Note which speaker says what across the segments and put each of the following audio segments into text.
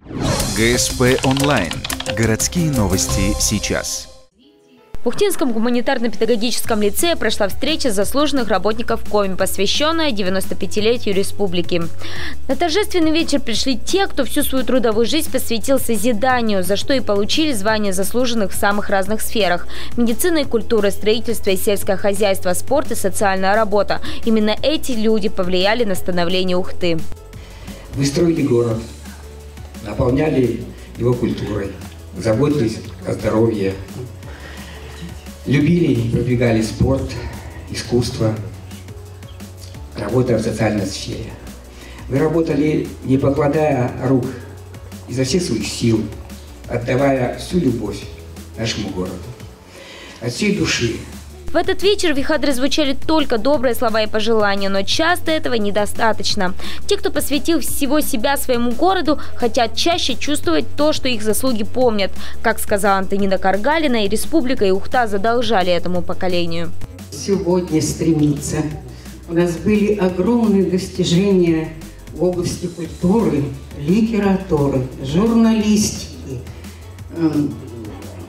Speaker 1: ГСП онлайн. Городские новости сейчас.
Speaker 2: В Ухтинском гуманитарно-педагогическом лицее прошла встреча заслуженных работников Коми, посвященная 95-летию республики. На торжественный вечер пришли те, кто всю свою трудовую жизнь посвятил созиданию, за что и получили звания заслуженных в самых разных сферах – медицина и культура, строительство и сельское хозяйство, спорт и социальная работа. Именно эти люди повлияли на становление Ухты.
Speaker 3: Вы строили город, наполняли его культурой, заботились о здоровье, любили и продвигали спорт, искусство, работая в социальной сфере. Вы работали, не покладая рук, изо всех своих сил, отдавая всю любовь нашему городу. От всей души.
Speaker 2: В этот вечер в их адрес звучали только добрые слова и пожелания, но часто этого недостаточно. Те, кто посвятил всего себя своему городу, хотят чаще чувствовать то, что их заслуги помнят. Как сказала Антонина Каргалина, и республика, и Ухта задолжали этому поколению.
Speaker 4: Сегодня стремиться. У нас были огромные достижения в области культуры, литературы, журналистики,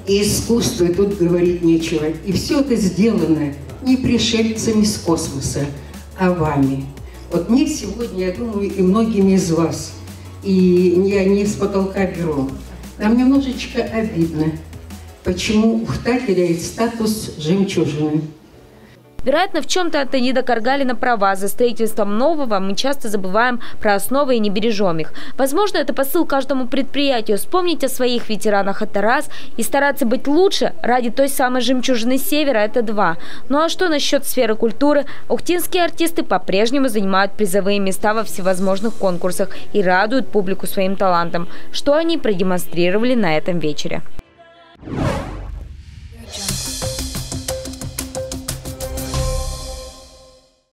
Speaker 4: и искусство, и тут говорить нечего. И все это сделано не пришельцами с космоса, а вами. Вот мне сегодня, я думаю, и многими из вас, и я не с потолка беру, нам немножечко обидно, почему Ухта теряет статус жемчужины.
Speaker 2: Вероятно, в чем-то Антонина Каргалина права. За строительством нового мы часто забываем про основы и не бережем их. Возможно, это посыл каждому предприятию. Вспомнить о своих ветеранах – это раз. И стараться быть лучше ради той самой жемчужины Севера – это два. Ну а что насчет сферы культуры? Ухтинские артисты по-прежнему занимают призовые места во всевозможных конкурсах и радуют публику своим талантом, что они продемонстрировали на этом вечере.